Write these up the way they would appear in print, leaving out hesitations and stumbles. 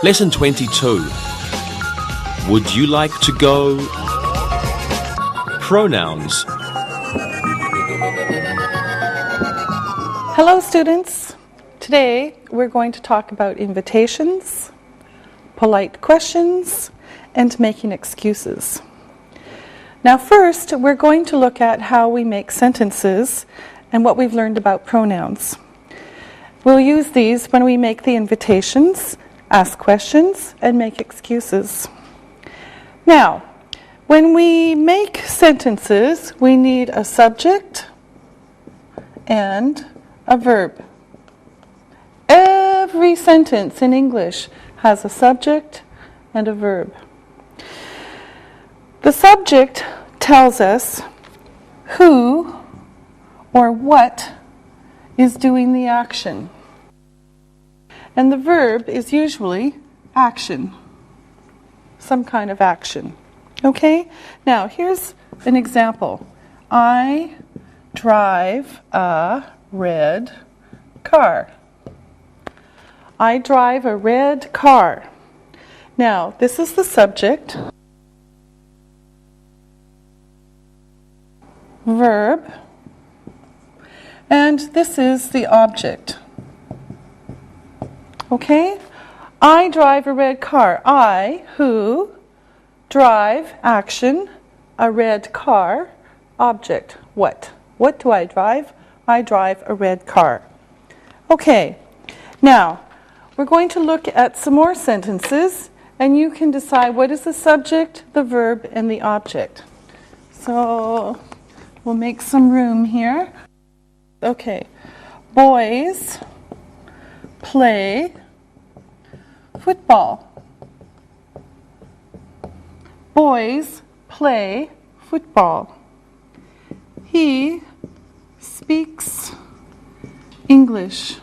Lesson 22. Would you like to go? Pronouns. Hello students. Today we're going to talk about invitations, polite questions, and making excuses. Now first, we're going to look at how we make sentences and what we've learned about pronouns. We'll use these when we make the invitations, ask questions, and make excuses. Now, when we make sentences, we need a subject and a verb. Every sentence in English has a subject and a verb. The subject tells us who or what is doing the action. And the verb is usually action, some kind of action. Okay? Now, here's an example. I drive a red car. I drive a red car. Now, this is the subject. Verb. And this is the object. Okay? I drive a red car. I, who, drive, action, a red car, object, what? What do I drive? I drive a red car. Okay, now we're going to look at some more sentences and you can decide what is the subject, the verb, and the object. So we'll make some room here. Okay, boys play football. Boys play football. He speaks English.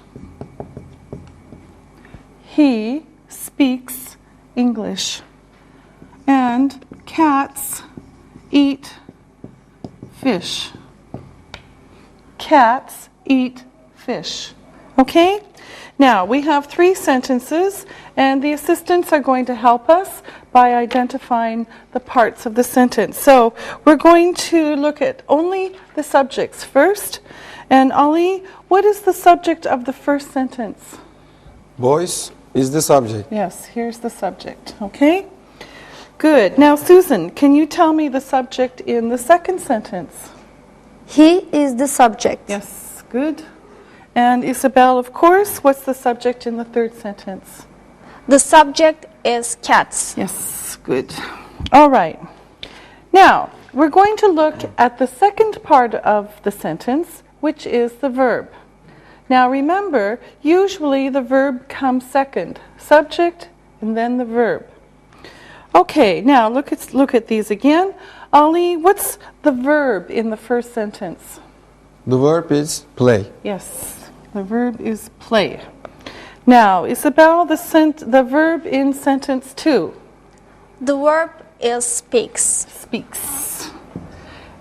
He speaks English. And cats eat fish. Cats eat fish. Okay? Now, we have 3 sentences, and the assistants are going to help us by identifying the parts of the sentence. So, we're going to look at only the subjects first. And Ali, what is the subject of the first sentence? Boys is the subject. Yes, here's the subject. Okay? Good. Now, Susan, can you tell me the subject in the second sentence? He is the subject. Yes, good. And Isabel, of course, what's the subject in the third sentence? The subject is cats. Yes, good. All right. Now, we're going to look at the second part of the sentence, which is the verb. Now, remember, usually the verb comes second. Subject and then the verb. Okay, now look at these again. Ali, what's the verb in the first sentence? The verb is play. Yes. The verb is play. Now, Isabel, the verb in sentence 2. The verb is speaks. Speaks.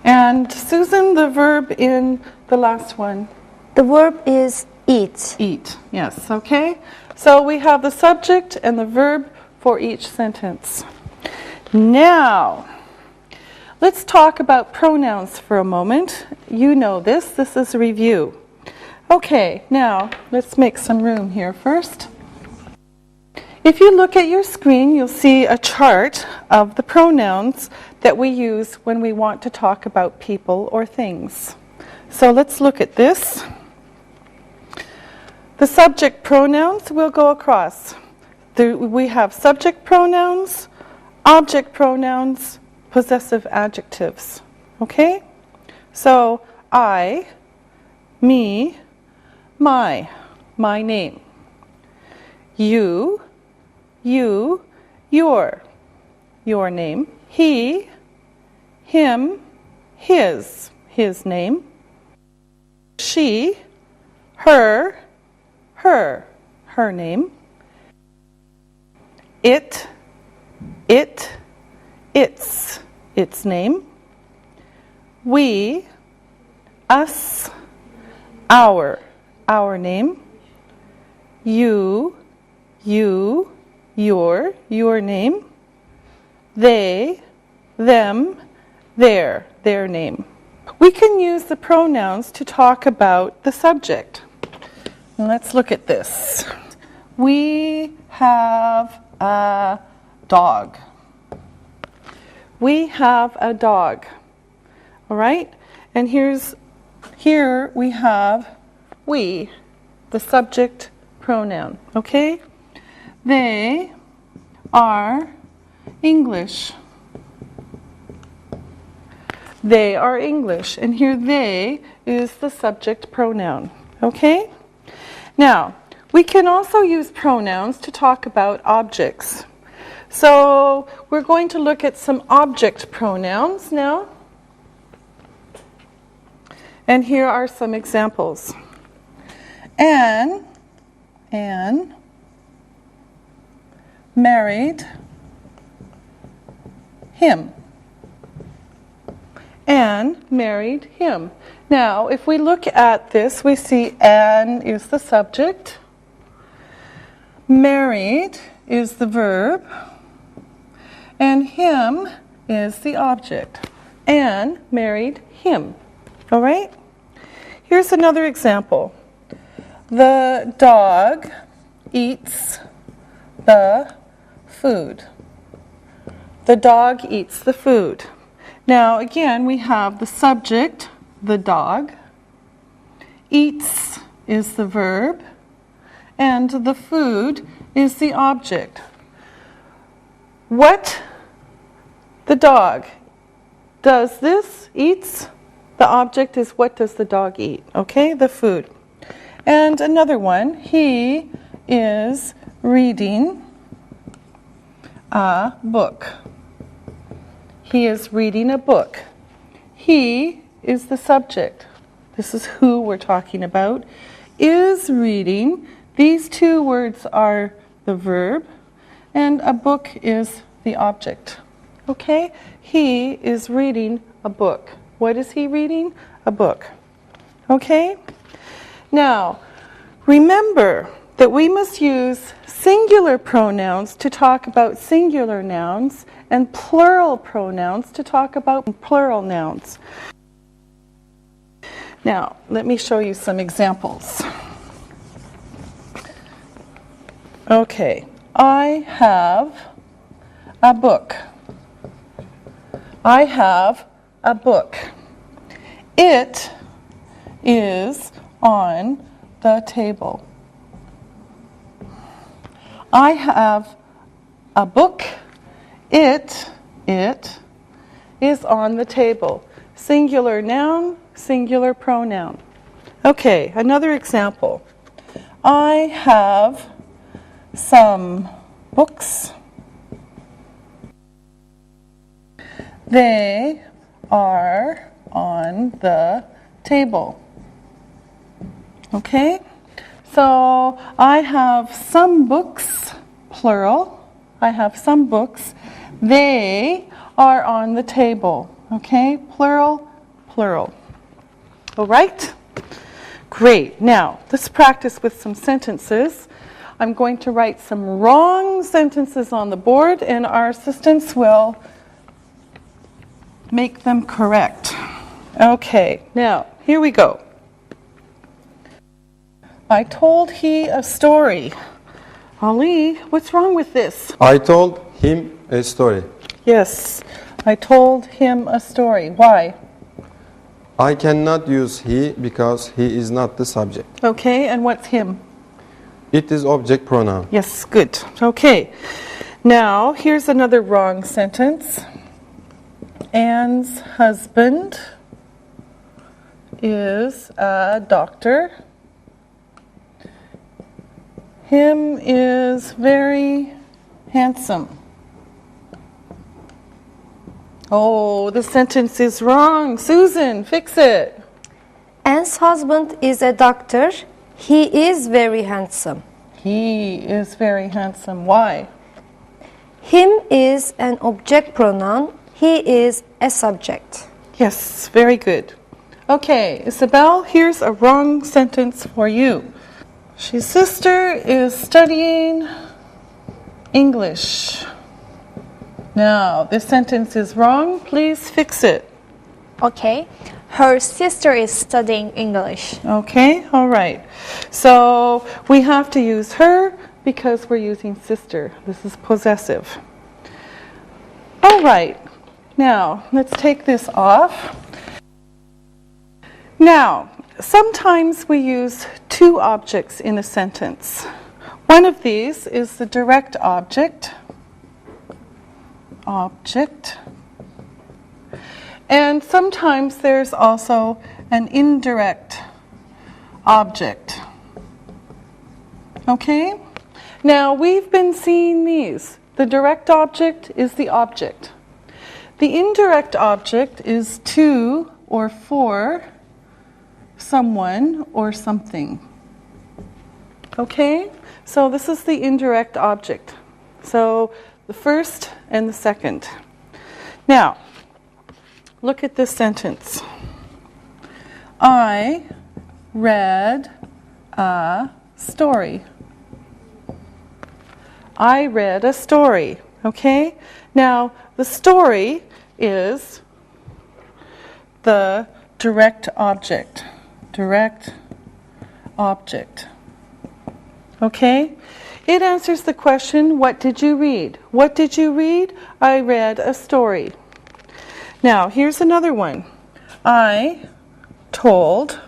And Susan, the verb in the last one. The verb is eat. Eat. Yes, okay. So we have the subject and the verb for each sentence. Now, let's talk about pronouns for a moment. You know this. This is a review. Okay, now let's make some room here first. If you look at your screen, you'll see a chart of the pronouns that we use when we want to talk about people or things. So let's look at this. The subject pronouns will go across. We have subject pronouns, object pronouns, possessive adjectives. Okay? So I, me, my name. You, your name. He, him, his name. She, her name. Its name. We, us, our name. You, your name. They, them, their name. We can use the pronouns to talk about the subject. Let's look at this. We have a dog. We have a dog. All right? And here we have we, the subject pronoun. Okay? They are English. They are English. And here they is the subject pronoun. Okay? Now, we can also use pronouns to talk about objects. So we're going to look at some object pronouns now. And here are some examples. Anne married him. Anne married him. Now, if we look at this, we see Anne is the subject. Married is the verb. And him is the object. Anne married him. All right? Here's another example. The dog eats the food. The dog eats the food. Now, again, we have the subject, the dog. Eats is the verb. And the food is the object. What the dog does this, eats, the object is what does the dog eat, okay, the food. And another one, he is reading a book. He is reading a book. He is the subject. This is who we're talking about. Is reading, these two words are the verb, and a book is the object. Okay? He is reading a book. What is he reading? A book. Okay? Now, remember that we must use singular pronouns to talk about singular nouns and plural pronouns to talk about plural nouns. Now, let me show you some examples. Okay, I have a book. I have a book. It is on the table. I have a book. It is on the table. Singular noun, singular pronoun. Okay, another example. I have some books. They are on the table. Okay? So I have some books, plural. I have some books. They are on the table. Okay? Plural, plural. All right? Great. Now, let's practice with some sentences. I'm going to write some wrong sentences on the board, and our assistants will make them correct. Okay, now, here we go. I told he a story. Ali, what's wrong with this? I told him a story. Yes, I told him a story. Why? I cannot use he because he is not the subject. Okay, and what's him? It is object pronoun. Yes, good. Okay, now here's another wrong sentence. Anne's husband is a doctor. Him is very handsome. Oh, the sentence is wrong. Susan, fix it. Anne's husband is a doctor. He is very handsome. He is very handsome. Why? Him is an object pronoun. He is a subject. Yes, very good. Okay, Isabel, here's a wrong sentence for you. His sister is studying English. Now, this sentence is wrong. Please fix it. Okay. Her sister is studying English. Okay, all right. So we have to use her because we're using sister. This is possessive. All right. Now, let's take this off. Now, sometimes we use two objects in a sentence. One of these is the direct object. And sometimes there's also an indirect object. Okay? Now, we've been seeing these. The direct object is the object. The indirect object is to or for someone or something. Okay? So this is the indirect object. So the first and the second. Now, look at this sentence. I read a story. I read a story. Okay? Now, the story is the direct object. Direct object. Okay? It answers the question, what did you read? What did you read? I read a story. Now, here's another one. I told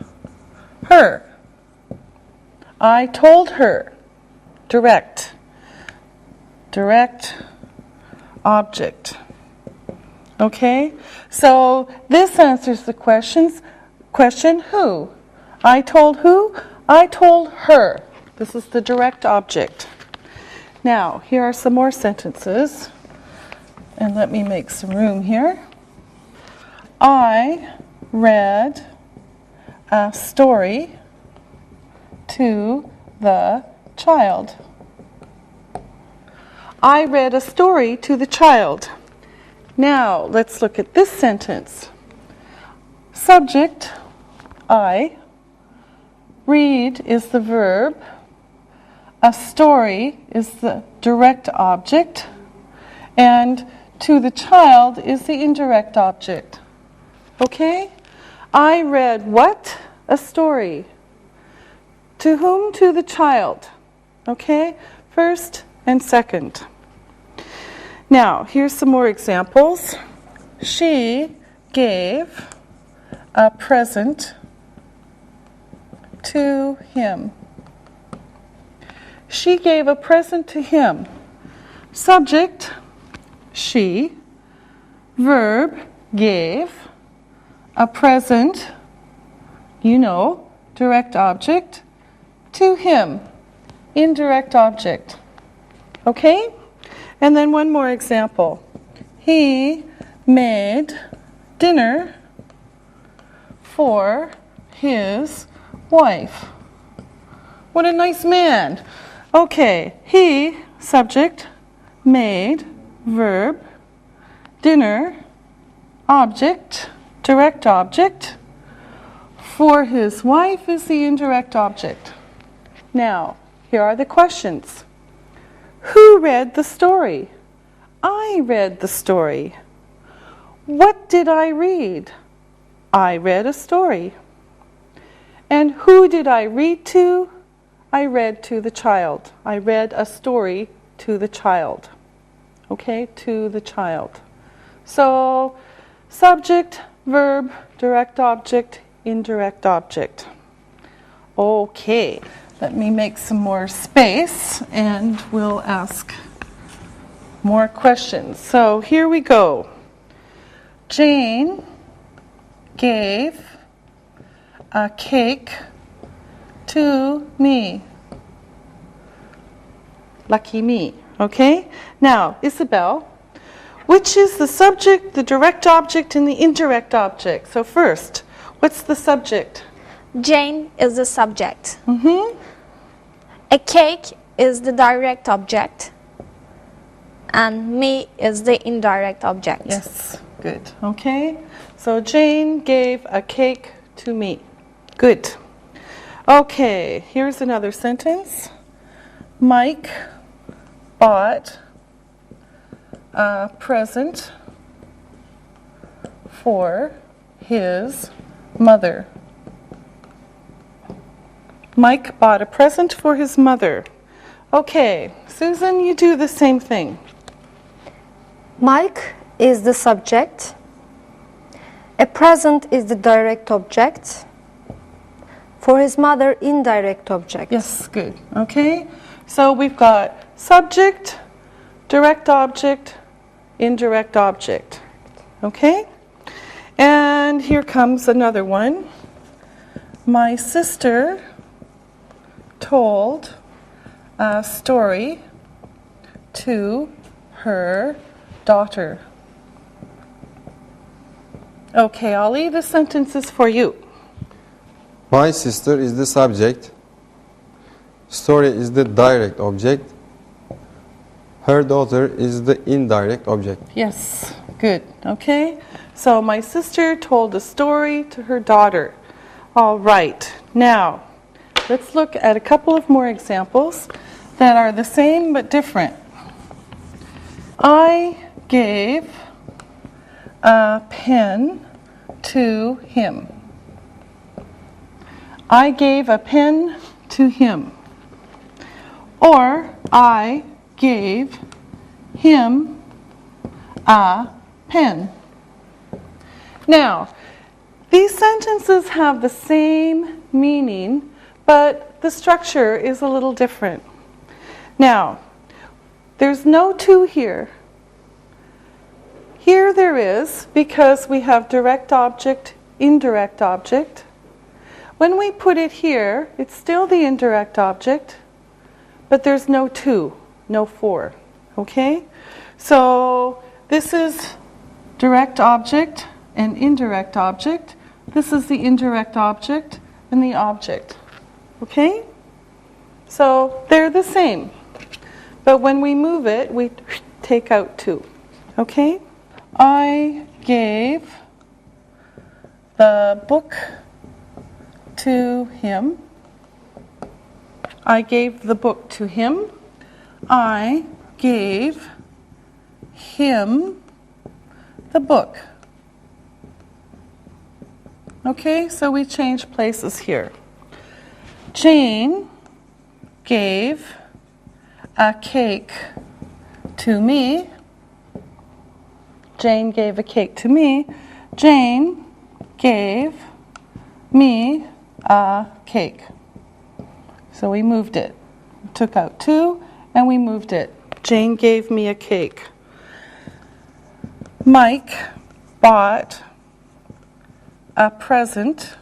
her. I told her. Direct. Direct object. Okay? So this answers the question who? I told who? I told her. This is the direct object. Now, here are some more sentences. And let me make some room here. I read a story to the child. I read a story to the child. Now, let's look at this sentence. Subject, I. Read is the verb. A story is the direct object. And to the child is the indirect object. Okay? I read what? A story. To whom? To the child. Okay? First and second. Now, here's some more examples. She gave a present to him. She gave a present to him. Subject, she. Verb, gave. A present, you know, direct object. To him, indirect object. Okay? And then one more example. He made dinner for his wife. What a nice man. Okay, he, subject, made, verb, dinner, object, direct object. For his wife is the indirect object. Now, here are the questions. Who read the story? I read the story. What did I read? I read a story. And who did I read to? I read to the child. I read a story to the child. Okay, to the child. So, subject, verb, direct object, indirect object. Okay, let me make some more space and we'll ask more questions. So here we go. Jane gave a cake to me. Lucky me. Okay? Now, Isabel, which is the subject, the direct object, and the indirect object? So first, what's the subject? Jane is the subject. Mm-hmm. A cake is the direct object. And me is the indirect object. Yes, good. Okay? So Jane gave a cake to me. Good. Okay, here's another sentence. Mike bought a present for his mother. Mike bought a present for his mother. Okay, Susan, you do the same thing. Mike is the subject. A present is the direct object. For his mother, indirect object. Yes, good. Okay, so we've got subject, direct object, indirect object. Okay, and here comes another one. My sister told a story to her daughter. Okay, Ollie, the sentence is for you. My sister is the subject. Story is the direct object. Her daughter is the indirect object. Yes, good. Okay, so my sister told a story to her daughter. All right, now let's look at a couple of more examples that are the same but different. I gave a pen to him. I gave a pen to him. Or I gave him a pen. Now, these sentences have the same meaning, but the structure is a little different. Now, there's no to here. Here there is because we have direct object, indirect object. When we put it here, it's still the indirect object, but there's no to, no for. Okay? So this is direct object and indirect object. This is the indirect object and the object. Okay? So they're the same. But when we move it, we take out to. Okay? I gave the book to him. I gave the book to him. I gave him the book. Okay, so we change places here. Jane gave a cake to me. Jane gave a cake to me. Jane gave me a cake. So we moved it. We took out to and we moved it. Jane gave me a cake. Mike bought a present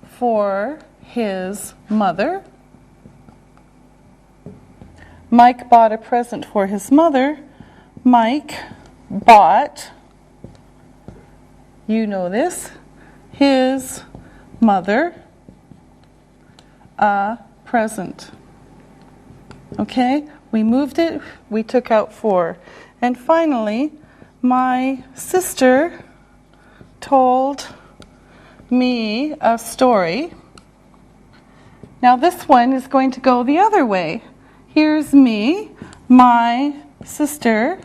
for his mother. Mike bought a present for his mother. Mike bought, you know this, his mother a present. Okay, we moved it, we took out for. And finally, my sister told me a story. Now this one is going to go the other way. Here's me. My sister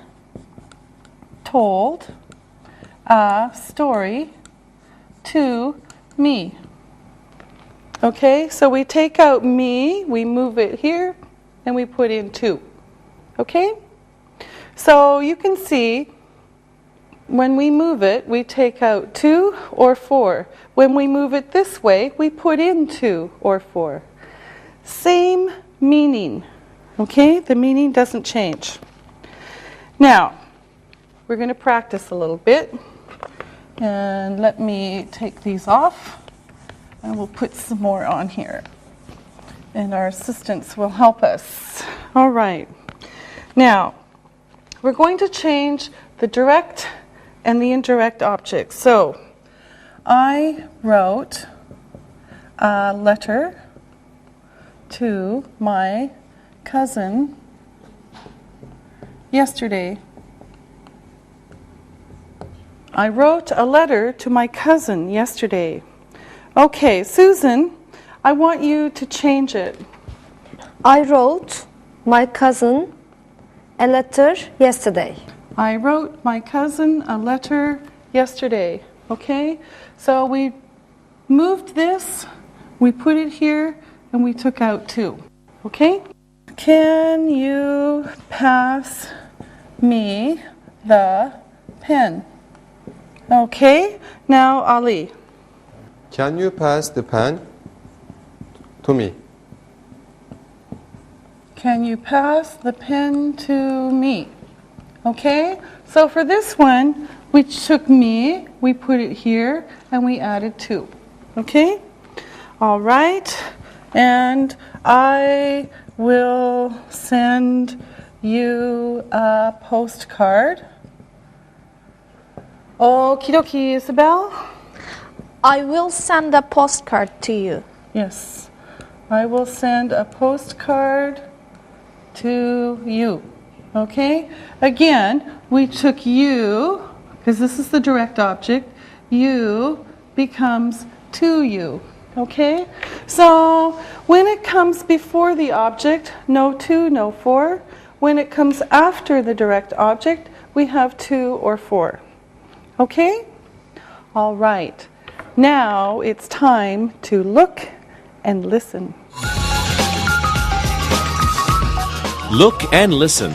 told a story to me. Okay, so we take out me, we move it here, and we put in to. Okay? So you can see when we move it, we take out to or for. When we move it this way, we put in to or for. Same meaning. Okay? The meaning doesn't change. Now, we're going to practice a little bit. And let me take these off. And we'll put some more on here. And our assistants will help us. All right. Now, we're going to change the direct and the indirect objects. So, I wrote a letter to my cousin yesterday. I wrote a letter to my cousin yesterday. Okay, Susan, I want you to change it. I wrote my cousin a letter yesterday. I wrote my cousin a letter yesterday. Okay? So we moved this, we put it here, and we took out 2. Okay? Can you pass me the pen? Okay? Now, Ali. Can you pass the pen to me? Can you pass the pen to me? Okay? So for this one, we took me, we put it here, and we added 2. Okay? All right. And I will send you a postcard. Okie dokie, Isabel. I will send a postcard to you. Yes. I will send a postcard to you. Okay? Again, we took you, because this is the direct object. You becomes to you. Okay? So when it comes before the object, no to, no for. When it comes after the direct object, we have to or for. Okay? All right. Now it's time to look and listen. Look and listen.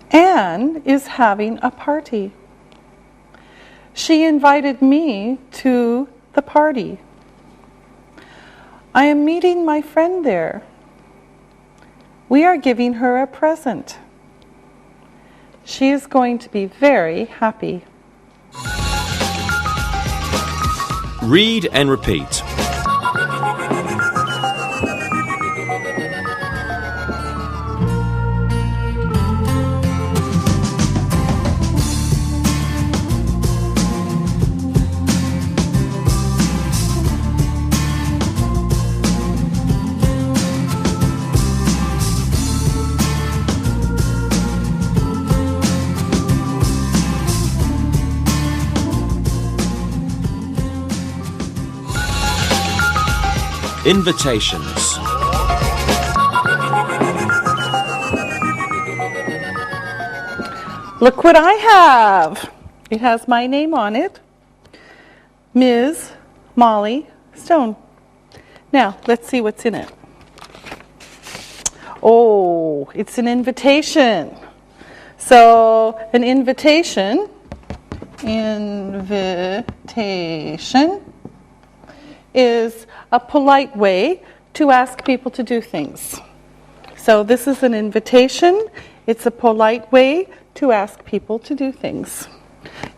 Anne is having a party. She invited me to the party. I am meeting my friend there. We are giving her a present. She is going to be very happy. Read and repeat. Invitations. Look what I have. It has my name on it. Ms. Molly Stone. Now, let's see what's in it. Oh, it's an invitation. So, an invitation is a polite way to ask people to do things. So this is an invitation. It's a polite way to ask people to do things.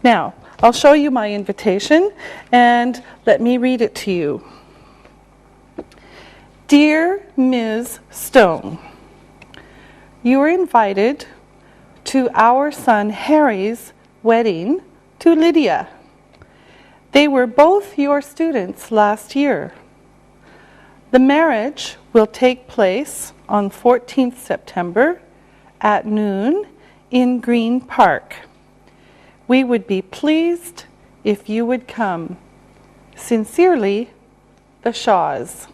Now, I'll show you my invitation and let me read it to you. Dear Ms. Stone, you are invited to our son Harry's wedding to Lydia. They were both your students last year. The marriage will take place on 14th September at noon in Green Park. We would be pleased if you would come. Sincerely, the Shaws.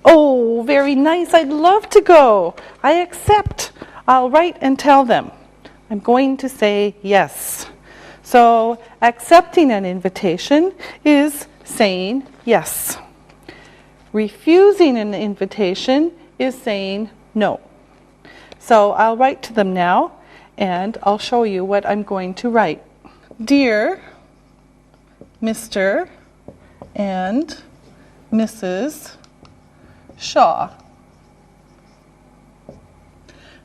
Oh, very nice. I'd love to go. I accept. I'll write and tell them. I'm going to say yes. So accepting an invitation is saying yes. Refusing an invitation is saying no. So I'll write to them now and I'll show you what I'm going to write. Dear Mr. and Mrs. Shaw,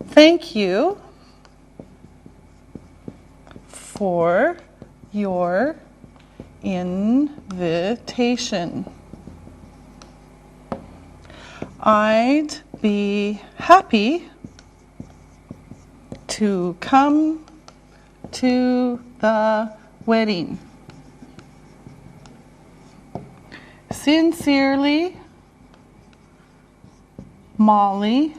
thank you for your invitation. I'd be happy to come to the wedding. Sincerely, Molly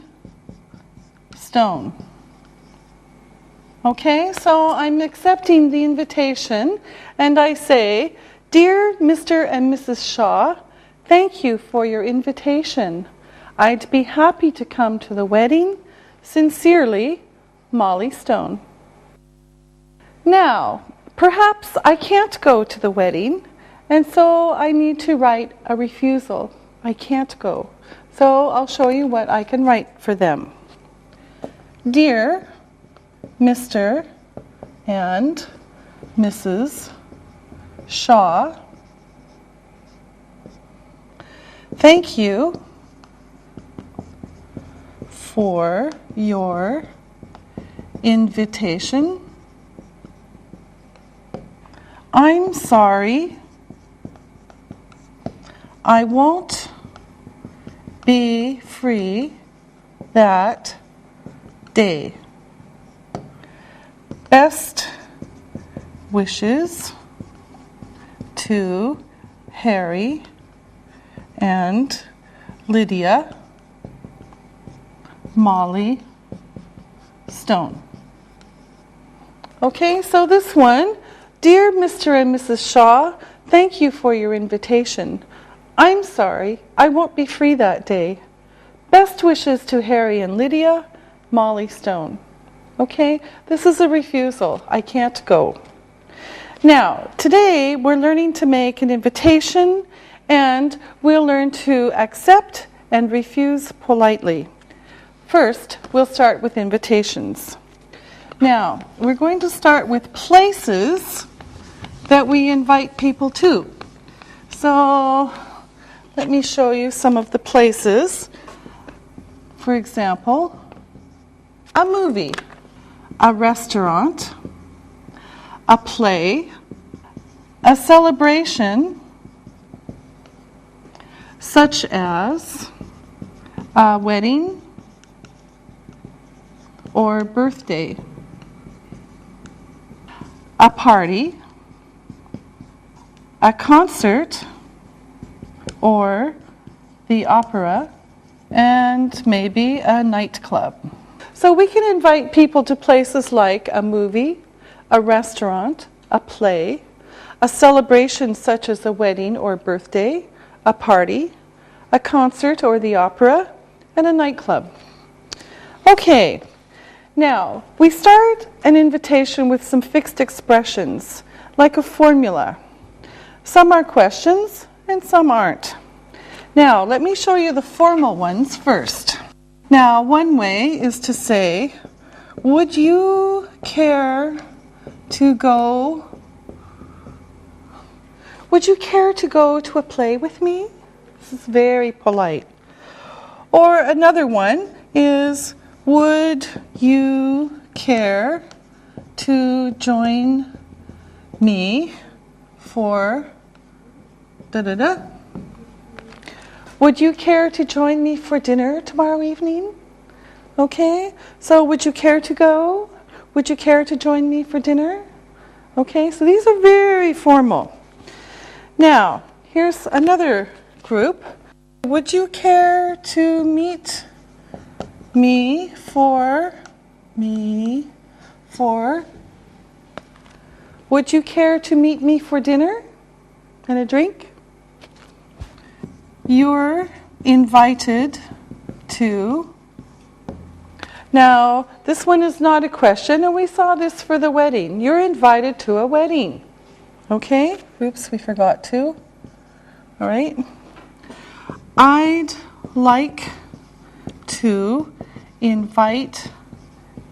Stone. Okay, so I'm accepting the invitation and I say, Dear Mr. and Mrs. Shaw, Thank you for your invitation. I'd be happy to come to the wedding. Sincerely, Molly Stone. Now, perhaps I can't go to the wedding, and so I need to write a refusal. I can't go. So I'll show you what I can write for them. Dear Mr. and Mrs. Shaw, thank you for your invitation. I'm sorry, I won't be free that day. Best wishes to Harry and Lydia, Molly Stone. Okay, so this one, dear Mr. and Mrs. Shaw, thank you for your invitation. I'm sorry, I won't be free that day. Best wishes to Harry and Lydia, Molly Stone. Okay, this is a refusal. I can't go. Now, today we're learning to make an invitation, and we'll learn to accept and refuse politely. First, we'll start with invitations. Now, we're going to start with places that we invite people to. So, let me show you some of the places. For example, a movie, a restaurant, a play, a celebration, such as a wedding or birthday, a party, a concert, or the opera, and maybe a nightclub. So we can invite people to places like a movie, a restaurant, a play, a celebration such as a wedding or birthday, a party, a concert or the opera, and a nightclub. Okay, now we start an invitation with some fixed expressions, like a formula. Some are questions and some aren't. Now, let me show you the formal ones first. Now, one way is to say, would you care to go? Would you care to go to a play with me? This is very polite. Or another one is, would you care to join me for da-da-da? Would you care to join me for dinner tomorrow evening? Okay, so would you care to go? Would you care to join me for dinner? Okay, so these are very formal. Now, here's another group. Would you care to meet me for? Would you care to meet me for dinner and a drink? You're invited to. Now, this one is not a question, and we saw this for the wedding. You're invited to a wedding. Okay? Oops, we forgot to. All right. I'd like to invite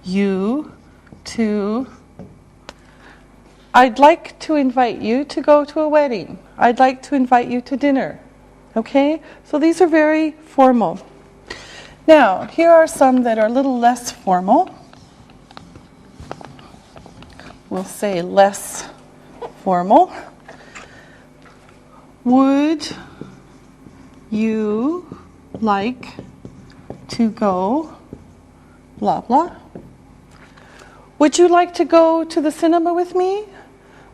you to. I'd like to invite you to go to a wedding. I'd like to invite you to dinner. Okay? So these are very formal. Now, here are some that are a little less formal. We'll say less formal. Would you like to go blah blah? Would you like to go to the cinema with me?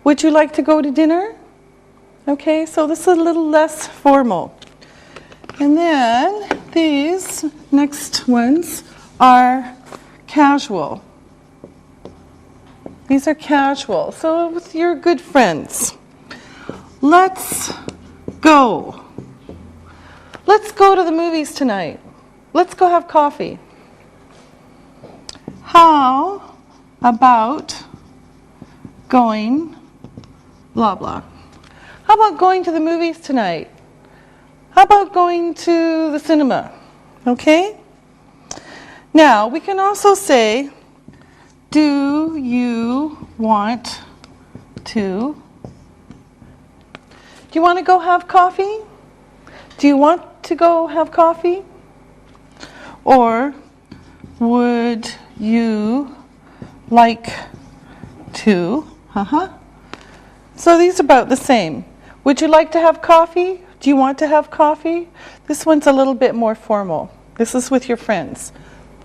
Would you like to go to dinner? Okay, so this is a little less formal. And then these next ones are casual. These are casual, so with your good friends. Let's go. Let's go to the movies tonight. Let's go have coffee. How about going blah blah? How about going to the movies tonight? How about going to the cinema? Okay? Now, we can also say, do you want to? Do you want to go have coffee? Do you want to go have coffee? Or would you like to? So these are about the same. Would you like to have coffee? Do you want to have coffee? This one's a little bit more formal. This is with your friends.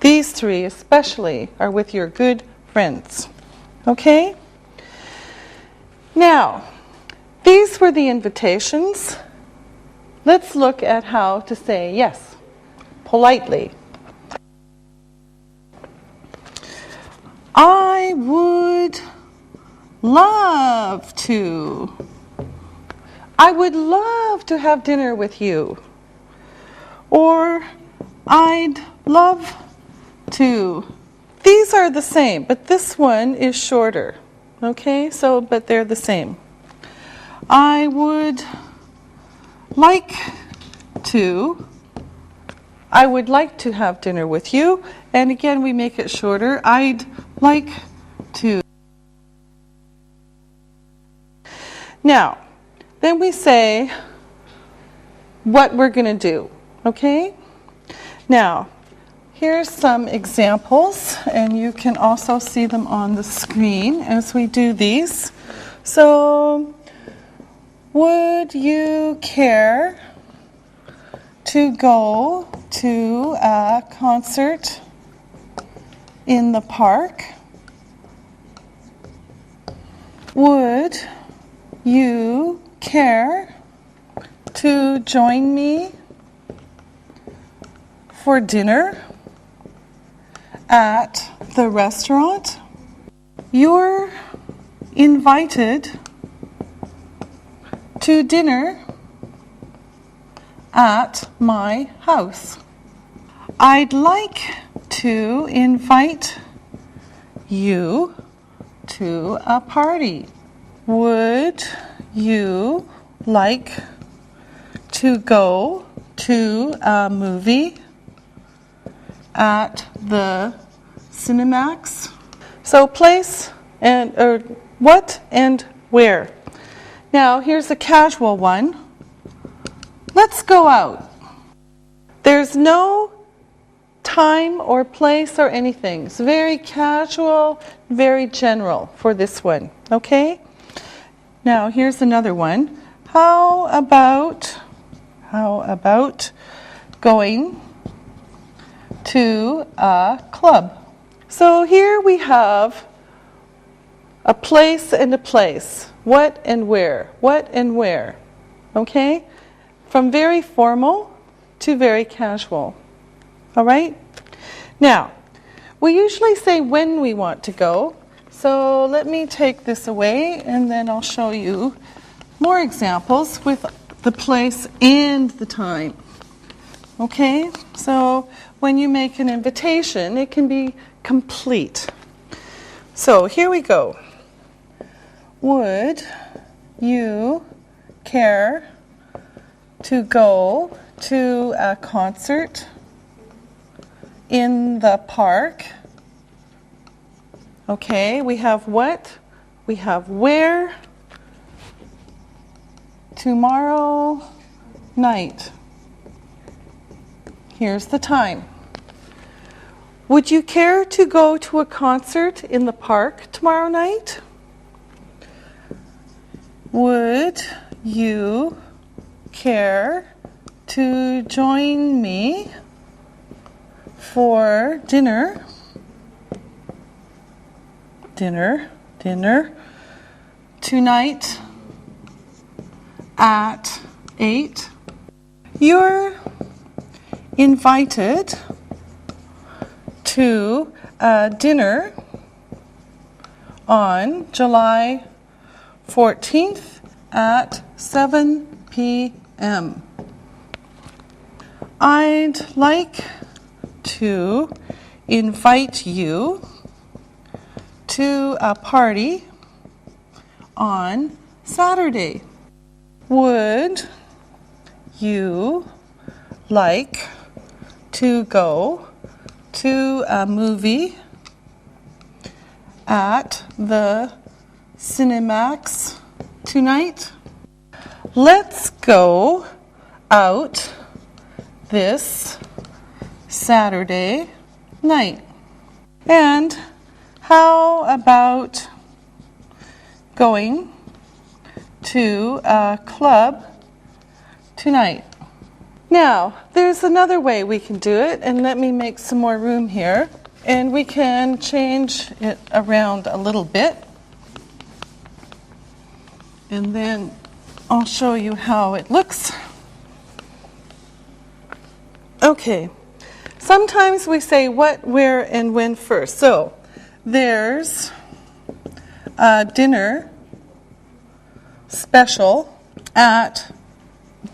These three especially are with your good friends. Okay? Now, these were the invitations. Let's look at how to say yes, politely. I would love to. I would love to have dinner with you. Or I'd love to. These are the same, but this one is shorter. Okay, so, but they're the same. I would like to. I would like to have dinner with you. And again, we make it shorter. I'd like to. Now, then we say what we're going to do. Okay? Now, here's some examples, and you can also see them on the screen as we do these. So, would you care to go to a concert in the park? Would you care to join me for dinner at the restaurant? You're invited to dinner at my house. I'd like to invite you to a party. Would you like to go to a movie at the Cinemax? So place and or what and where. Now here's a casual one. Let's go out. There's no time or place or anything. It's very casual, very general for this one. Okay? Now here's another one. How about going to a club? So here we have a place and a place. What and where? What and where? Okay? From very formal to very casual. All right? Now, we usually say when we want to go. So let me take this away and then I'll show you more examples with the place and the time. Okay? So when you make an invitation, it can be complete. So here we go. Would you care to go to a concert in the park? Okay, we have what? We have where? Tomorrow night. Here's the time. Would you care to go to a concert in the park tomorrow night? Would you care to join me for dinner tonight at 8? You're invited to a dinner on July 14th at 7 p.m. I'd like to invite you to a party on Saturday. Would you like to go to a movie at the Cinemax tonight? Let's go out this Saturday night. And how about going to a club tonight? Now, there's another way we can do it, and let me make some more room here. And we can change it around a little bit. And then I'll show you how it looks. Okay, sometimes we say what, where, and when first. So, there's a dinner special at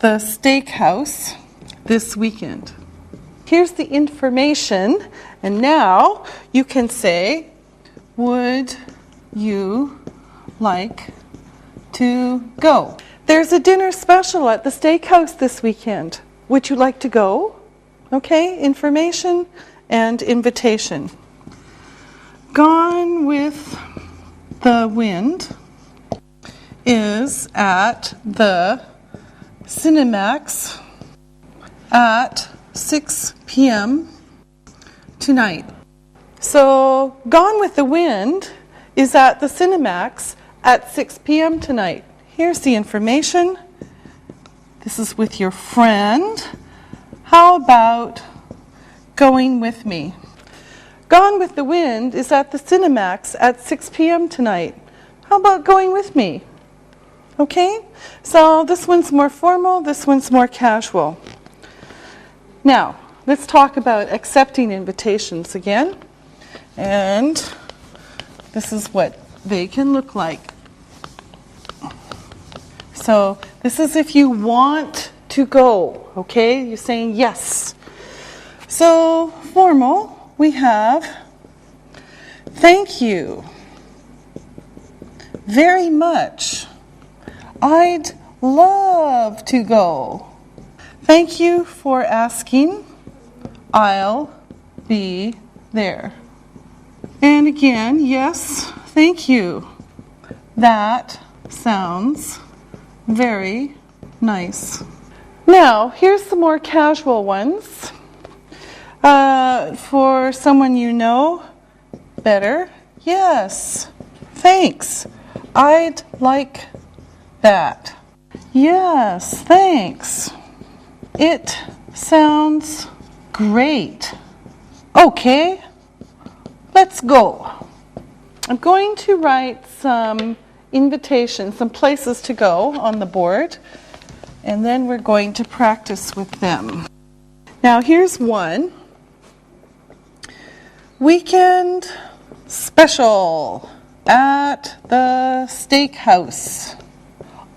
the steakhouse this weekend. Here's the information, and now you can say, would you like to go? There's a dinner special at the steakhouse this weekend. Would you like to go? Okay, information and invitation. Gone with the Wind is at the Cinemax at 6 p.m. tonight. So, Gone with the Wind is at the Cinemax at 6 p.m. tonight. Here's the information. This is with your friend. How about going with me? Gone with the Wind is at the Cinemax at 6 p.m. tonight. How about going with me? Okay, so this one's more formal, this one's more casual. Now, let's talk about accepting invitations again. And this is what they can look like. So, this is if you want to go, okay? You're saying yes. So, formal, we have, thank you very much. I'd love to go. Thank you for asking. I'll be there. And again, yes, thank you. That sounds very nice. Now, here's some more casual ones. For someone you know better, yes, thanks. I'd like that. Yes, thanks. It sounds great. Okay, let's go. I'm going to write some invitations, some places to go on the board, and then we're going to practice with them. Now, here's one. Weekend special at the steakhouse.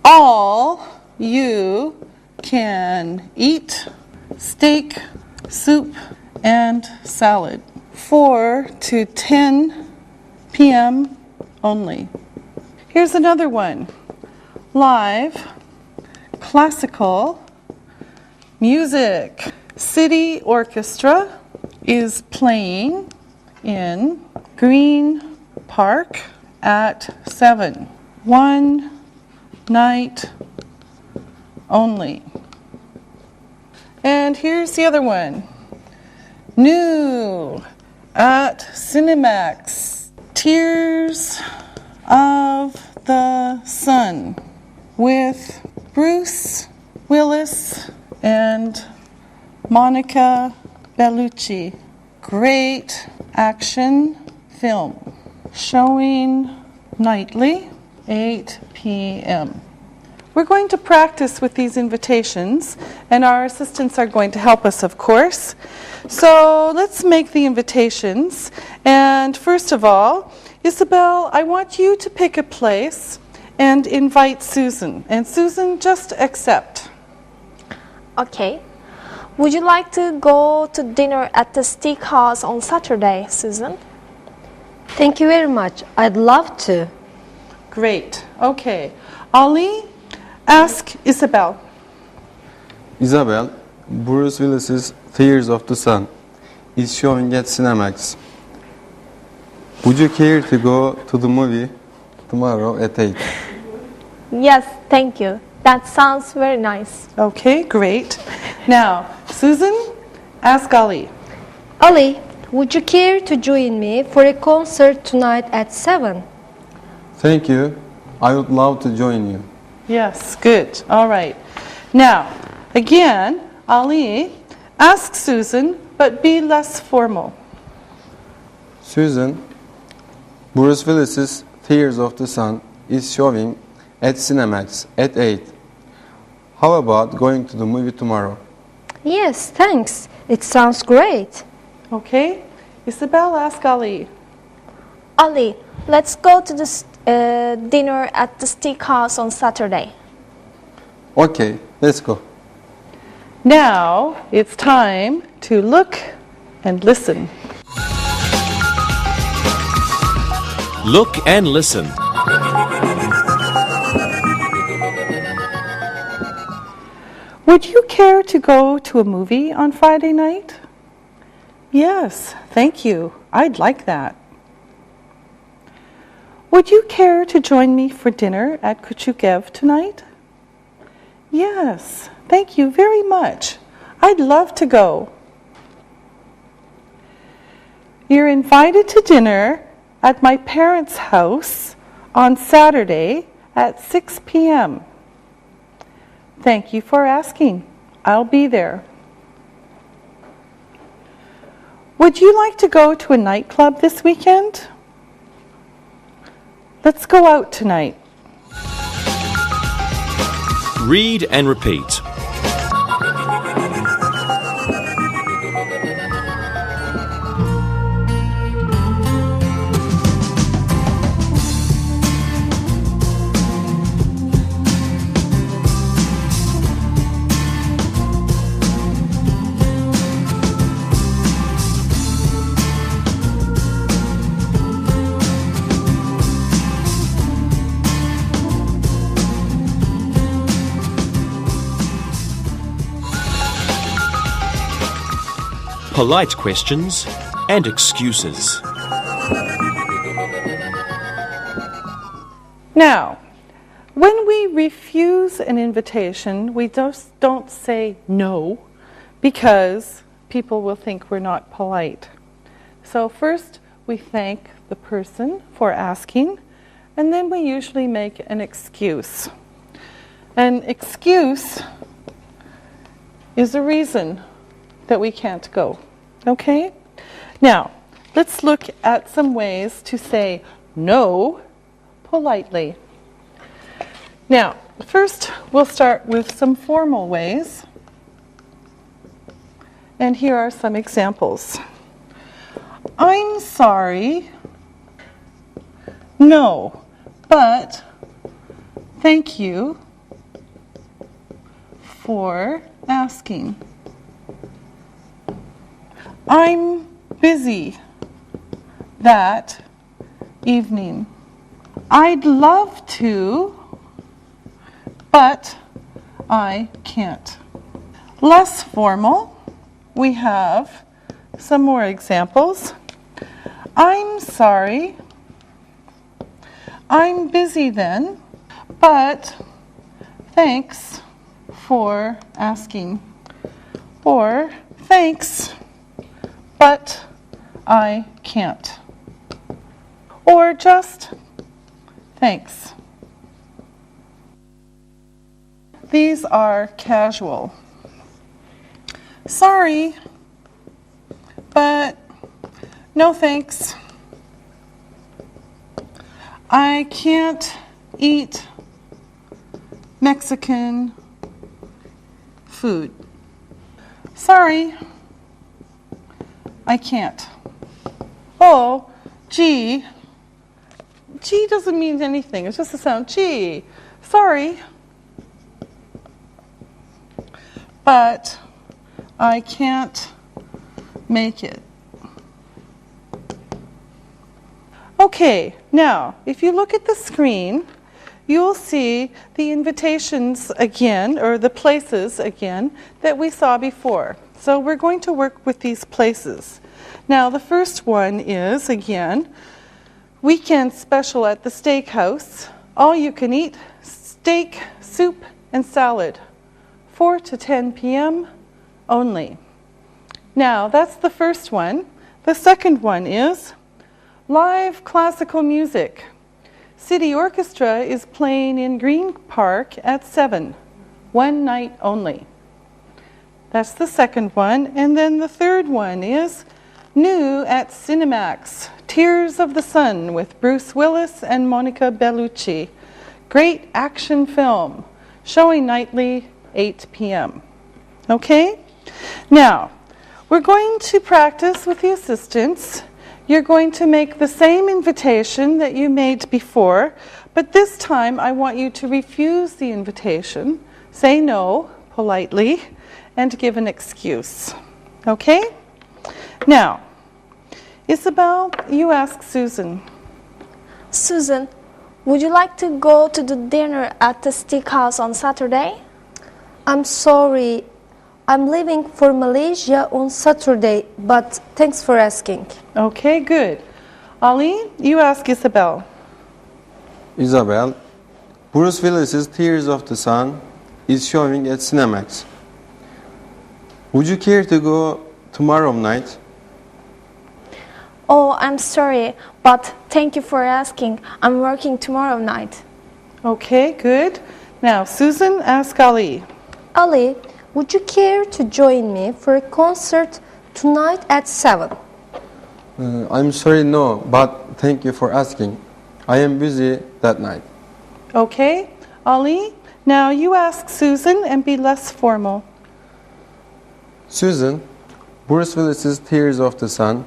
All you can eat steak, soup, and salad. 4 to 10 p.m. only. Here's another one. Live classical music. City Orchestra is playing in Green Park at 7. One night only. And here's the other one. New at Cinemax. Tears of the Sun with Bruce Willis and Monica Bellucci. Great action film. Showing nightly, 8 p.m. We're going to practice with these invitations, and our assistants are going to help us, of course. So let's make the invitations. And first of all, Isabel, I want you to pick a place and invite Susan. And Susan, just accept. Okay. Would you like to go to dinner at the steakhouse on Saturday, Susan? Thank you very much. I'd love to. Great. Okay. Ali, ask Isabel. Isabel, Bruce Willis's Tears of the Sun is showing at Cinemax. Would you care to go to the movie tomorrow at 8? Yes, thank you. That sounds very nice. Okay, great. Now, Susan, ask Ali. Ali, would you care to join me for a concert tonight at 7? Thank you. I would love to join you. Yes, good. All right. Now, again, Ali, ask Susan, but be less formal. Susan, Bruce Willis's Tears of the Sun is showing at Cinemax at 8. How about going to the movie tomorrow? Yes, thanks. It sounds great. Okay. Isabel, ask Ali. Ali, let's go to the dinner at the steakhouse on Saturday. Okay, let's go. Now, it's time to look and listen. Look and listen. Would you care to go to a movie on Friday night? Yes, thank you. I'd like that. Would you care to join me for dinner at Kuchukev tonight? Yes, thank you very much. I'd love to go. You're invited to dinner at my parents' house on Saturday at 6 p.m. Thank you for asking. I'll be there. Would you like to go to a nightclub this weekend? Let's go out tonight. Read and repeat. Polite questions and excuses. Now, when we refuse an invitation, we just don't say no because people will think we're not polite. So first, we thank the person for asking, and then we usually make an excuse. An excuse is a reason that we can't go. Okay? Now, let's look at some ways to say no politely. Now, first we'll start with some formal ways. And here are some examples. I'm sorry. No, but thank you for asking. I'm busy that evening. I'd love to, but I can't. Less formal, we have some more examples. I'm sorry. I'm busy then, but thanks for asking. Or thanks, but I can't. Or just thanks. These are casual. Sorry, but no thanks. I can't eat Mexican food. Sorry, I can't. Oh, gee. Gee doesn't mean anything. It's just a sound. Gee. Sorry. But I can't make it. Okay, now, if you look at the screen, you'll see the invitations again, or the places again, that we saw before. So we're going to work with these places. Now, the first one is, again, weekend special at the steakhouse. All you can eat, steak, soup, and salad. 4 to 10 p.m. only. Now, that's the first one. The second one is live classical music. City Orchestra is playing in Green Park at 7. One night only. That's the second one. And then the third one is new at Cinemax. Tears of the Sun with Bruce Willis and Monica Bellucci. Great action film. Showing nightly, 8 p.m. Okay? Now, we're going to practice with the assistants. You're going to make the same invitation that you made before, but this time I want you to refuse the invitation, say no politely, and give an excuse. Okay? Now, Isabel, you ask Susan. Susan, would you like to go to the dinner at the steakhouse on Saturday? I'm sorry, I'm leaving for Malaysia on Saturday, but thanks for asking. Okay, good. Ali, you ask Isabel. Isabel, Bruce Willis's Tears of the Sun is showing at Cinemax. Would you care to go tomorrow night? Oh, I'm sorry, but thank you for asking. I'm working tomorrow night. Okay, good. Now, Susan, ask Ali. Ali, would you care to join me for a concert tonight at 7? I'm sorry, no, but thank you for asking. I am busy that night. Okay, Ali, now you ask Susan and be less formal. Susan, Bruce Willis's Tears of the Sun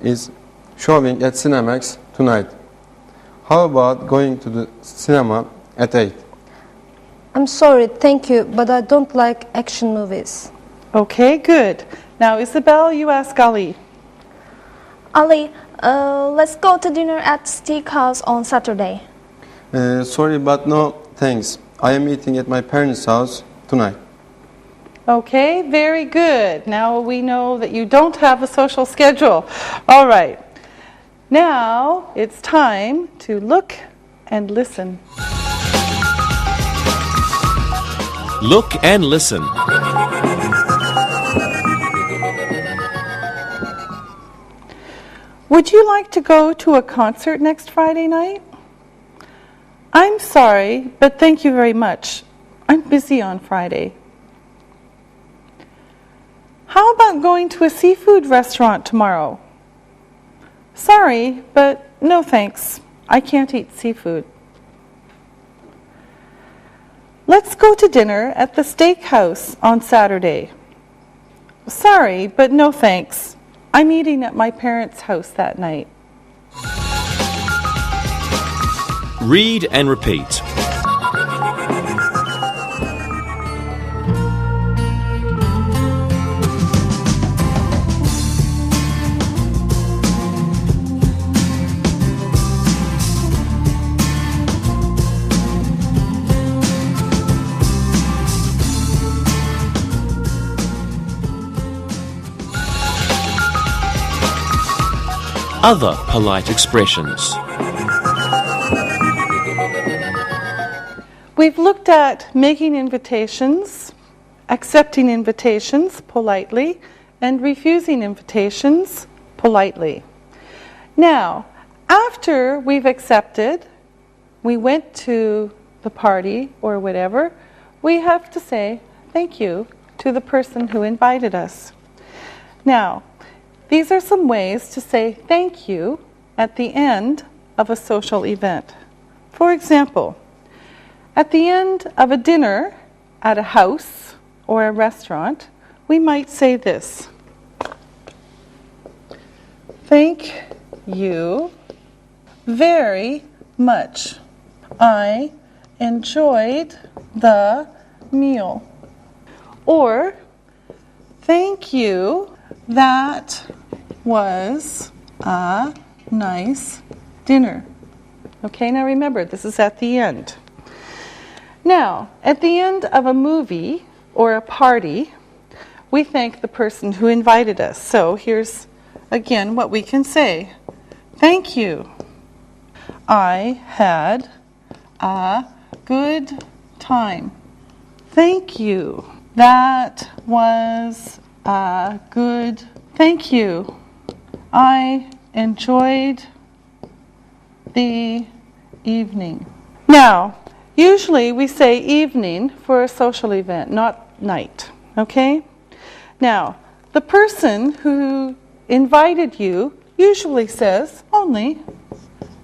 is showing at Cinemax tonight. How about going to the cinema at 8? I'm sorry, thank you, but I don't like action movies. Okay, good. Now, Isabel, you ask Ali. Ali, let's go to dinner at steakhouse on Saturday. Sorry, but no, thanks. I am eating at my parents' house tonight. Okay, very good. Now we know that you don't have a social schedule. All right. Now it's time to look and listen. Look and listen. Would you like to go to a concert next Friday night? I'm sorry, but thank you very much. I'm busy on Friday. How about going to a seafood restaurant tomorrow? Sorry, but no thanks. I can't eat seafood. Let's go to dinner at the steakhouse on Saturday. Sorry, but no thanks. I'm eating at my parents' house that night. Read and repeat. Other polite expressions. We've looked at making invitations, accepting invitations politely, and refusing invitations politely. Now, after we've accepted, we went to the party or whatever, we have to say thank you to the person who invited us. Now, these are some ways to say thank you at the end of a social event. For example, at the end of a dinner at a house or a restaurant, we might say this. Thank you very much. I enjoyed the meal. Or, Thank you. That was a nice dinner. Okay, now remember, this is at the end. Now, at the end of a movie or a party, we thank the person who invited us. So here's again what we can say. Thank you. I had a good time. Thank you. That was a good. Thank you. I enjoyed the evening. Now, usually we say evening for a social event, not night. Okay? Now, the person who invited you usually says only,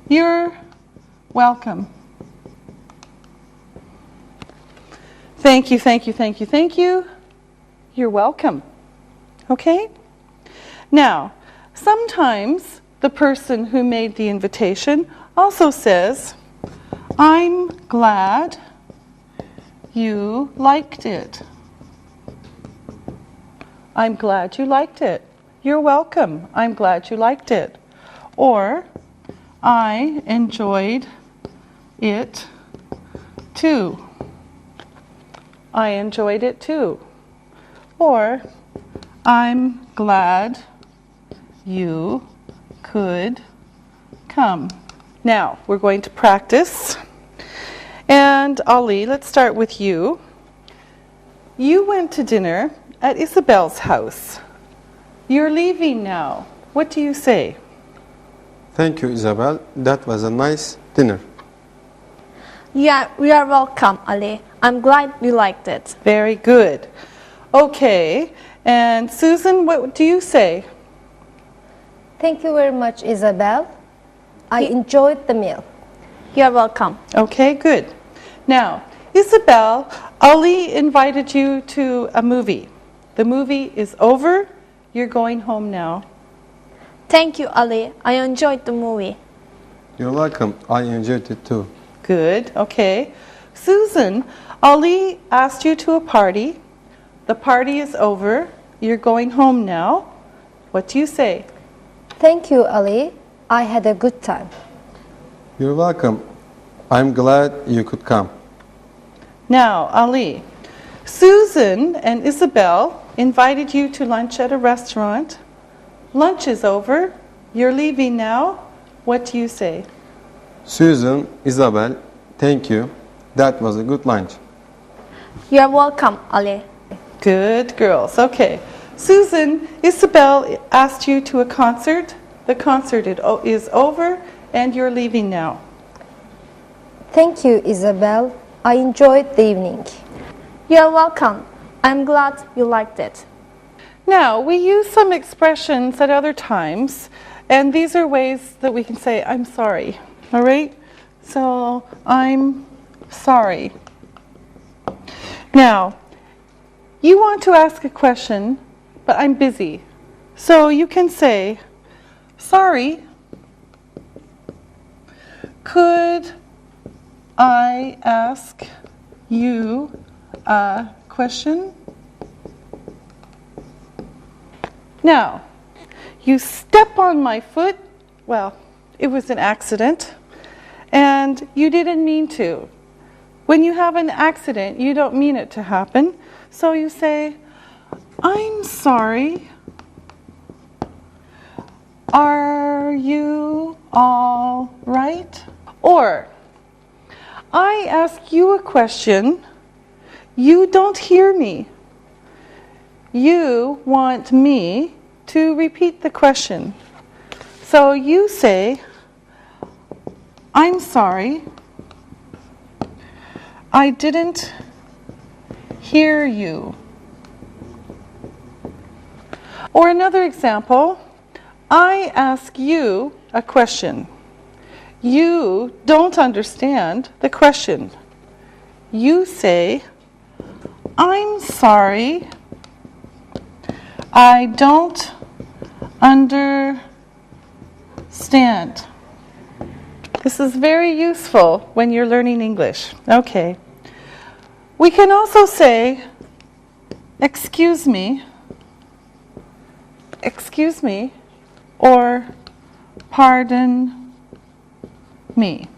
"You're welcome." Thank you, thank you, thank you, thank you. You're welcome. Okay? Now, sometimes the person who made the invitation also says, "I'm glad you liked it." I'm glad you liked it. You're welcome. I'm glad you liked it. Or, I enjoyed it too. I enjoyed it too. Or, I'm glad you could come. Now, we're going to practice. And Ali, let's start with you. You went to dinner at Isabel's house. You're leaving now. What do you say? Thank you, Isabel. That was a nice dinner. Yeah, you are welcome, Ali. I'm glad you liked it. Very good. Okay. And Susan, what do you say? Thank you very much, Isabel. I enjoyed the meal. You're welcome. Okay, good. Now, Isabel, Ali invited you to a movie. The movie is over. You're going home now. Thank you, Ali. I enjoyed the movie. You're welcome. I enjoyed it too. Good, okay. Susan, Ali asked you to a party. The party is over. You're going home now. What do you say? Thank you, Ali. I had a good time. You're welcome. I'm glad you could come. Now, Ali, Susan and Isabel invited you to lunch at a restaurant. Lunch is over. You're leaving now. What do you say? Susan, Isabel, thank you. That was a good lunch. You're welcome, Ali. Good girls. Okay. Susan, Isabel asked you to a concert. The concert is over and you're leaving now. Thank you, Isabel. I enjoyed the evening. You're welcome. I'm glad you liked it. Now, we use some expressions at other times, and these are ways that we can say, I'm sorry. All right? So, I'm sorry. Now, you want to ask a question, but I'm busy. So you can say, sorry, could I ask you a question? Now, you step on my foot. Well, it was an accident, and you didn't mean to. When you have an accident, you don't mean it to happen. So you say, I'm sorry. Are you all right? Or, I ask you a question. You don't hear me. You want me to repeat the question. So you say, I'm sorry. I didn't hear you. Or another example, I ask you a question. You don't understand the question. You say, I'm sorry. I don't understand. This is very useful when you're learning English. Okay. We can also say, excuse me. excuse me, or pardon me.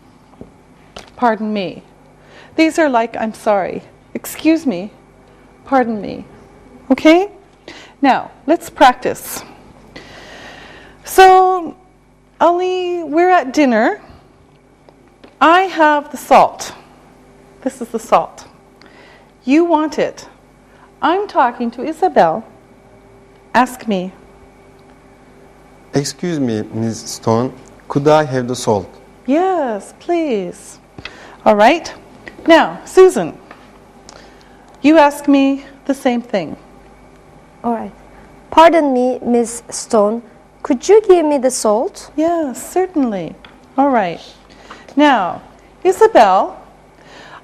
Pardon me. These are like, I'm sorry. Excuse me. Pardon me. Okay? Now, let's practice. So, Ali, we're at dinner. I have the salt. This is the salt. You want it. I'm talking to Isabel. Ask me. Excuse me, Miss Stone, could I have the salt? Yes, please. All right. Now, Susan, you ask me the same thing. All right. Pardon me, Miss Stone. Could you give me the salt? Yes, certainly. All right. Now, Isabel,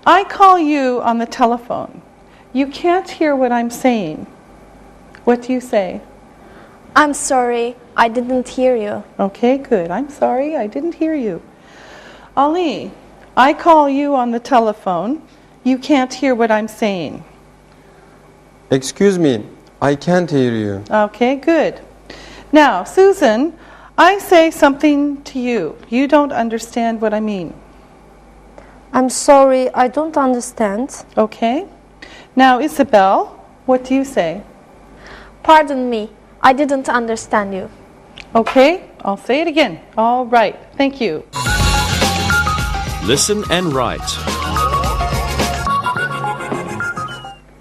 I call you on the telephone. You can't hear what I'm saying. What do you say? I'm sorry, I didn't hear you. Okay, good. I'm sorry, I didn't hear you. Ali, I call you on the telephone. You can't hear what I'm saying. Excuse me, I can't hear you. Okay, good. Now, Susan, I say something to you. You don't understand what I mean. I'm sorry, I don't understand. Okay. Now, Isabel, what do you say? Pardon me, I didn't understand you. Okay, I'll say it again. All right, thank you. Listen and write.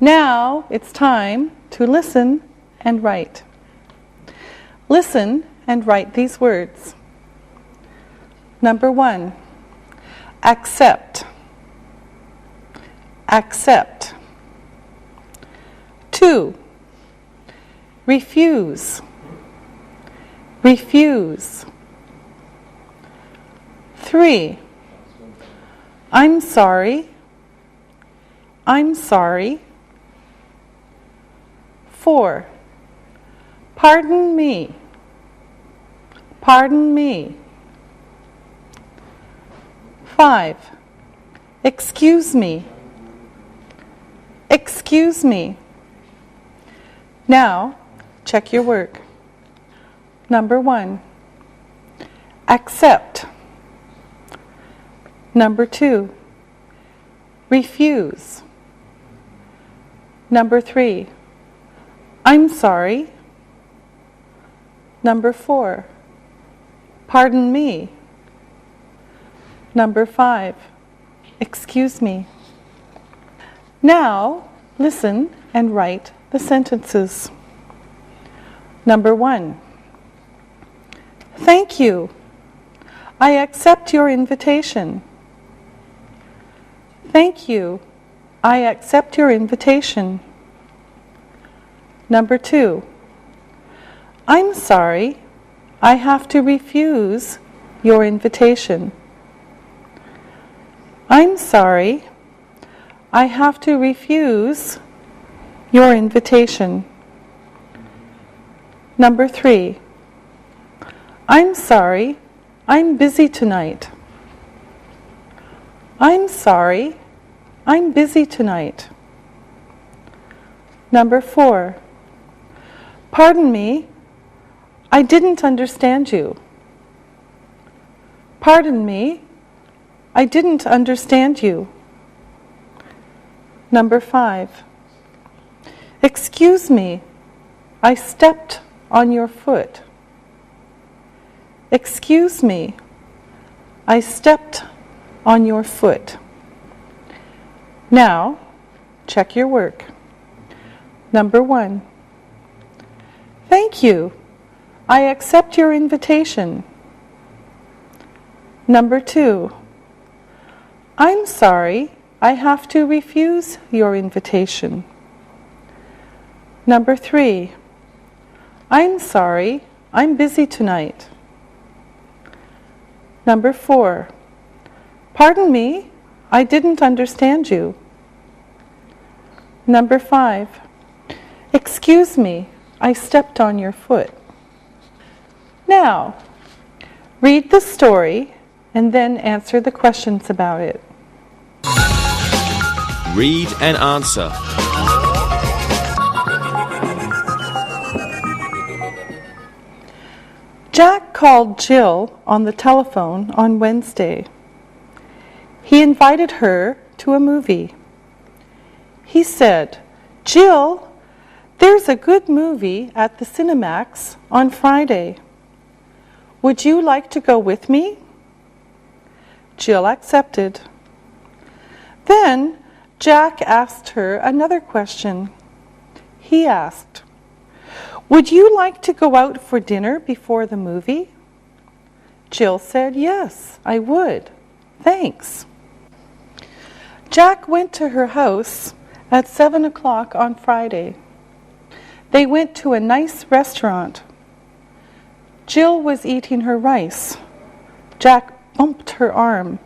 Now it's time to listen and write. Listen and write these words. Number 1, accept. Accept. 2, refuse. Refuse. 3, I'm sorry. I'm sorry. 4, pardon me. Pardon me. 5, excuse me. Excuse me. Now, check your work. Number 1, accept. Number 2, refuse. Number 3, I'm sorry. Number 4, pardon me. Number 5, excuse me. Now, listen and write the sentences. Number 1, thank you. I accept your invitation. Thank you. I accept your invitation. Number 2, I'm sorry. I have to refuse your invitation. I'm sorry. I have to refuse your invitation. Number 3, I'm sorry. I'm busy tonight. I'm sorry. I'm busy tonight. Number 4, pardon me. I didn't understand you. Pardon me. I didn't understand you. Number 5, excuse me. I stepped on your foot. Excuse me. I stepped on your foot. Now, check your work. Number 1, thank you. I accept your invitation. Number 2, I'm sorry. I have to refuse your invitation. Number 3, I'm sorry. I'm busy tonight. Number 4, pardon me. I didn't understand you. Number 5, excuse me. I stepped on your foot. Now, read the story and then answer the questions about it. Read and answer. Jack called Jill on the telephone on Wednesday. He invited her to a movie. He said, "Jill, there's a good movie at the Cinemax on Friday. Would you like to go with me?" Jill accepted. Then Jack asked her another question. He asked, "Would you like to go out for dinner before the movie?" Jill said, "Yes, I would. Thanks." Jack went to her house at 7 o'clock on Friday. They went to a nice restaurant. Jill was eating her rice. Jack bumped her arm.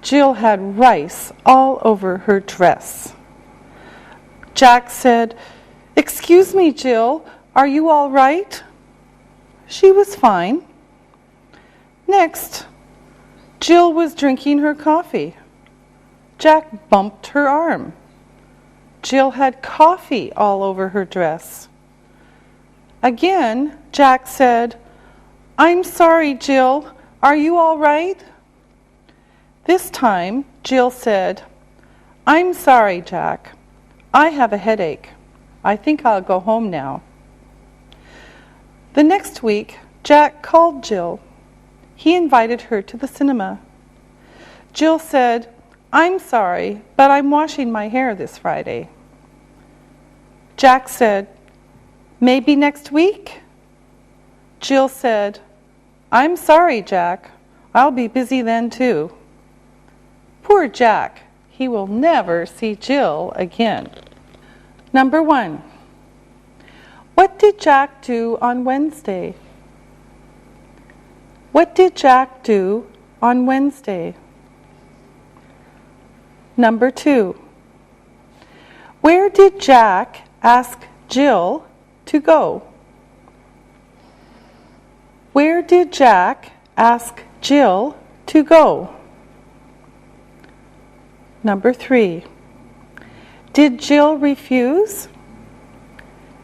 Jill had rice all over her dress. Jack said, "Excuse me, Jill, are you all right?" She was fine. Next, Jill was drinking her coffee. Jack bumped her arm. Jill had coffee all over her dress. Again, Jack said, "I'm sorry, Jill, are you all right?" This time, Jill said, "I'm sorry, Jack. I have a headache. I think I'll go home now." The next week, Jack called Jill. He invited her to the cinema. Jill said, "I'm sorry, but I'm washing my hair this Friday." Jack said, "Maybe next week?" Jill said, "I'm sorry, Jack. I'll be busy then too." Poor Jack. He will never see Jill again. Number 1. What did Jack do on Wednesday? What did Jack do on Wednesday? Number 2. Where did Jack ask Jill to go? Where did Jack ask Jill to go? Number 3. Did Jill refuse?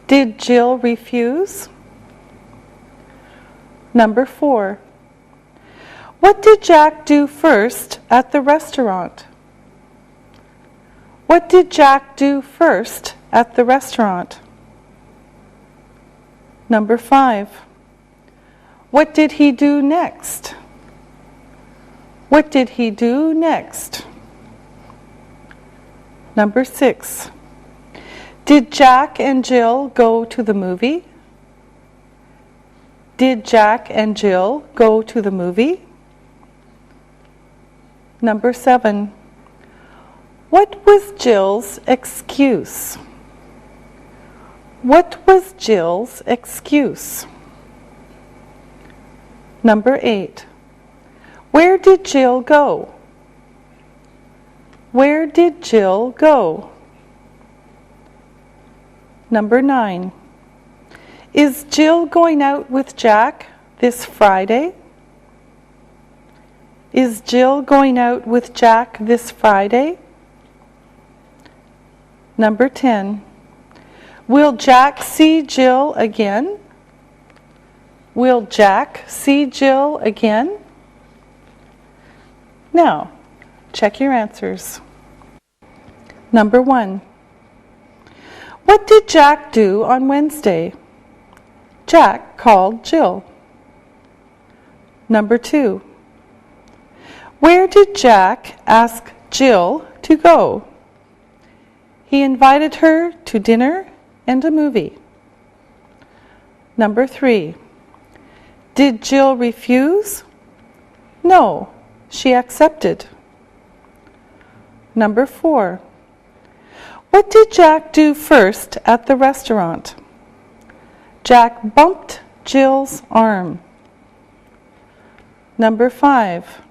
Did Jill refuse? Number 4. What did Jack do first at the restaurant? What did Jack do first at the restaurant? Number 5. What did he do next? What did he do next? Number 6. Did Jack and Jill go to the movie? Did Jack and Jill go to the movie? Number 7. What was Jill's excuse? What was Jill's excuse? Number 8. Where did Jill go? Where did Jill go? Number 9. Is Jill going out with Jack this Friday? Is Jill going out with Jack this Friday? Number 10. Will Jack see Jill again? Will Jack see Jill again? Now, check your answers. Number 1. What did Jack do on Wednesday? Jack called Jill. Number 2. Where did Jack ask Jill to go? He invited her to dinner and a movie. Number 3. Did Jill refuse? No, she accepted. Number 4. What did Jack do first at the restaurant? Jack bumped Jill's arm. Number 5.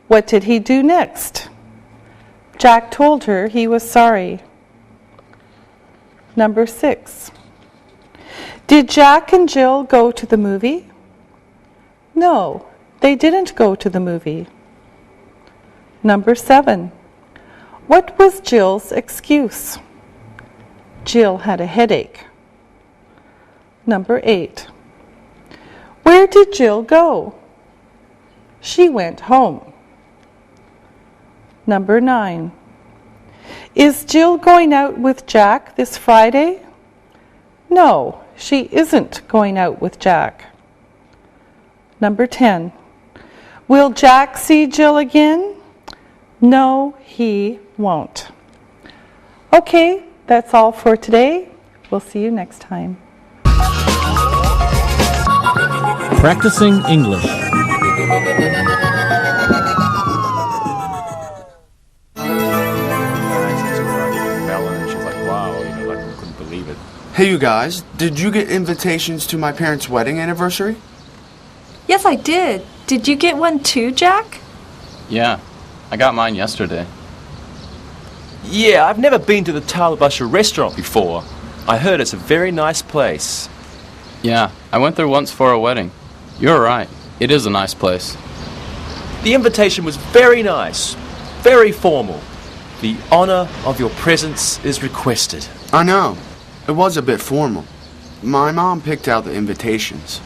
What did he do next? Jack told her he was sorry. Number 6. Did Jack and Jill go to the movie? No, they didn't go to the movie. Number 7. What was Jill's excuse? Jill had a headache. Number 8. Where did Jill go? She went home. Number 9. Is Jill going out with Jack this Friday? No, she isn't going out with Jack. Number 10. Will Jack see Jill again? No, he won't. Okay, that's all for today. We'll see you next time. Practicing English. Hey you guys, did you get invitations to my parents' wedding anniversary? Yes, I did. Did you get one too, Jack? Yeah, I got mine yesterday. Yeah, I've never been to the Talabasha restaurant before. I heard it's a very nice place. Yeah, I went there once for a wedding. You're right, it is a nice place. The invitation was very nice, very formal. The honor of your presence is requested. I know. It was a bit formal. My mom picked out the invitations.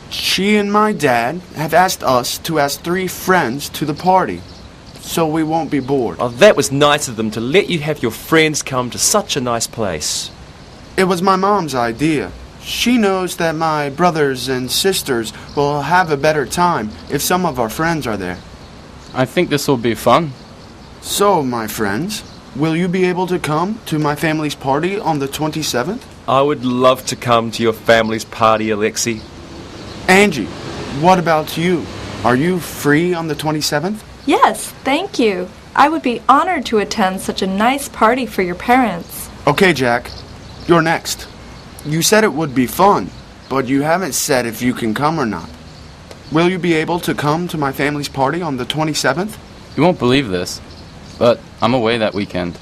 She and my dad have asked us to ask 3 friends to the party, so we won't be bored. Oh, that was nice of them to let you have your friends come to such a nice place. It was my mom's idea. She knows that my brothers and sisters will have a better time if some of our friends are there. I think this will be fun. So, my friends, will you be able to come to my family's party on the 27th? I would love to come to your family's party, Alexi. Angie, what about you? Are you free on the 27th? Yes, thank you. I would be honored to attend such a nice party for your parents. Okay, Jack, you're next. You said it would be fun, but you haven't said if you can come or not. Will you be able to come to my family's party on the 27th? You won't believe this, but I'm away that weekend.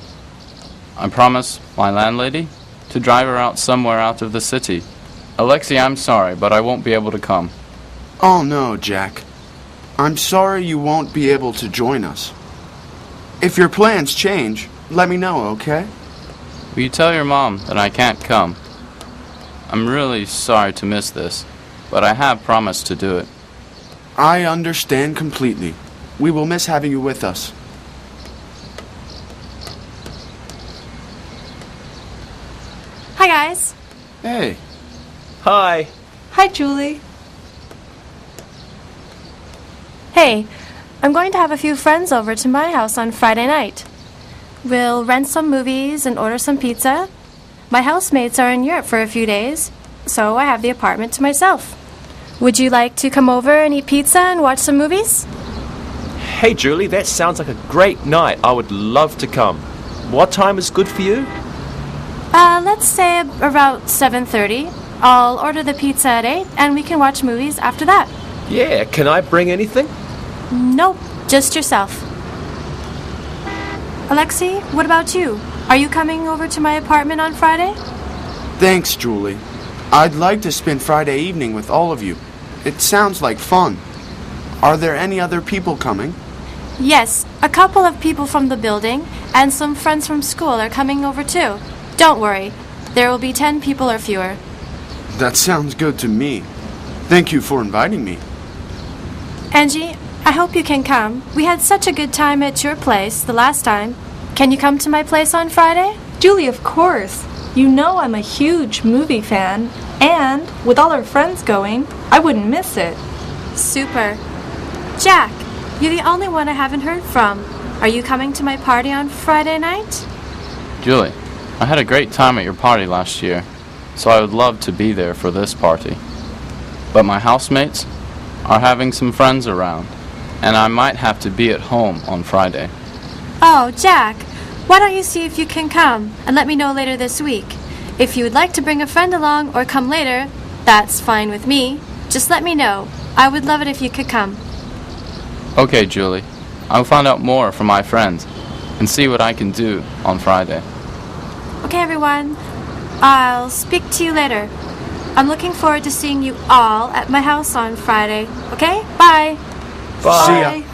I promised my landlady to drive her out somewhere out of the city. Alexi, I'm sorry, but I won't be able to come. Oh no, Jack. I'm sorry you won't be able to join us. If your plans change, let me know, okay? Will you tell your mom that I can't come? I'm really sorry to miss this, but I have promised to do it. I understand completely. We will miss having you with us. Hi, guys. Hey. Hi. Hi, Julie. Hey, I'm going to have a few friends over to my house on Friday night. We'll rent some movies and order some pizza. My housemates are in Europe for a few days, so I have the apartment to myself. Would you like to come over and eat pizza and watch some movies? Hey, Julie, that sounds like a great night. I would love to come. What time is good for you? Let's say about 7:30. I'll order the pizza at 8, and we can watch movies after that. Yeah, can I bring anything? Nope, just yourself. Alexi, what about you? Are you coming over to my apartment on Friday? Thanks, Julie. I'd like to spend Friday evening with all of you. It sounds like fun. Are there any other people coming? Yes, a couple of people from the building and some friends from school are coming over too. Don't worry, there will be 10 people or fewer. That sounds good to me. Thank you for inviting me. Angie, I hope you can come. We had such a good time at your place the last time. Can you come to my place on Friday? Julie, of course. You know I'm a huge movie fan, and with all our friends going, I wouldn't miss it. Super. Jack, you're the only one I haven't heard from. Are you coming to my party on Friday night? Julie, I had a great time at your party last year, so I would love to be there for this party. But my housemates are having some friends around, and I might have to be at home on Friday. Oh, Jack, why don't you see if you can come and let me know later this week. If you would like to bring a friend along or come later, that's fine with me. Just let me know. I would love it if you could come. Okay, Julie. I'll find out more from my friends and see what I can do on Friday. Okay, everyone. I'll speak to you later. I'm looking forward to seeing you all at my house on Friday. Okay? Bye. Bye. See ya.